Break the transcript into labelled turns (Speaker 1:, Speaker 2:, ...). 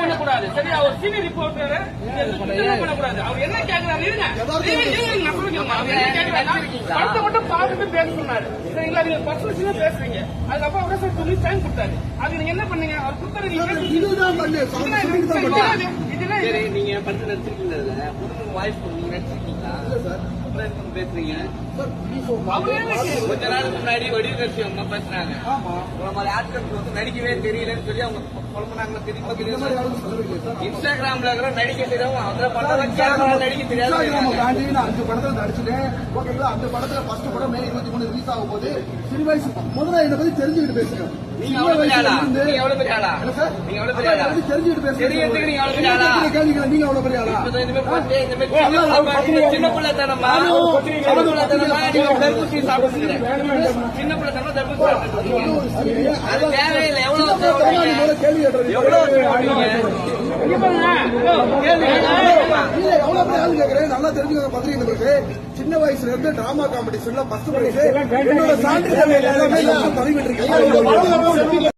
Speaker 1: பண்ணக்கூடாது. சரியா? ஒரு சீனியர் ரிப்போர்ட்டர் பண்ணக்கூடாது. அவர் என்ன கேட்கிறாரு? படத்தை மட்டும் பார்த்துட்டு பேச சொன்னாரு. சரிங்களா? நீங்க பர்சனல் பேசுறீங்க. அதுக்கப்புறம் அவரே சொல்லி டைம் கொடுத்தாரு. அது நீங்க என்ன பண்ணீங்க? அவர் கொடுத்தாரு. நீங்க படத்தை நடிச்சிருக்கீங்க. வாய்ஸ் நீங்க நடிச்சிருக்கீங்களா? பேசுறீங்க. கொஞ்ச நாளுக்கு முன்னாடி வடிவகட்சி அம்மா பேசுறாங்க. ஆட்கள் நடிக்கவே தெரியலன்னு சொல்லி அவங்க குழம்புனாங்களா? தெரியுமா? இன்ஸ்டாகிராம்ல நடிக்க தெரியாம நடிக்க தெரியாது.
Speaker 2: 5 படத்துல நடிச்சுட்டேன். ஓகேங்களா? அந்த படத்துல ஃபர்ஸ்ட் படம் மே 23 ரிலீஸ் ஆகும் போது சிறு வயசு முதல்ல என்னை பத்தி தெரிஞ்சுக்கிட்டு பேசுங்க.
Speaker 1: நீங்க எவ்வளவு பெரிய ஆளா? நீங்க எவ்வளவு பெரிய ஆளா? நீங்க எவ்வளவு பெரிய ஆளா?
Speaker 2: தெரிஞ்சுக்கிட்டு பேசுங்க.
Speaker 1: நீங்க எவ்வளவு பெரிய ஆளா?
Speaker 2: நீங்க எவ்வளவு பெரிய ஆளா?
Speaker 1: சின்ன பிள்ளைத்தனமா தர்பூசி சாப்பிடுறீங்க. சின்ன பிள்ளைத்தனமா தர்பூசி சாப்பிடுறீங்க. அது தேவையில்லை. எவ்வளவு
Speaker 2: நல்லா தெரிஞ்சுக்க பத்திரிகை. சின்ன வயசுல இருந்து டிராமா காம்படிஷன்ல 10 பிரைஸ் என்னோட சான்றிதழ் எல்லாமே பதிவிட்டு இருக்கேன்.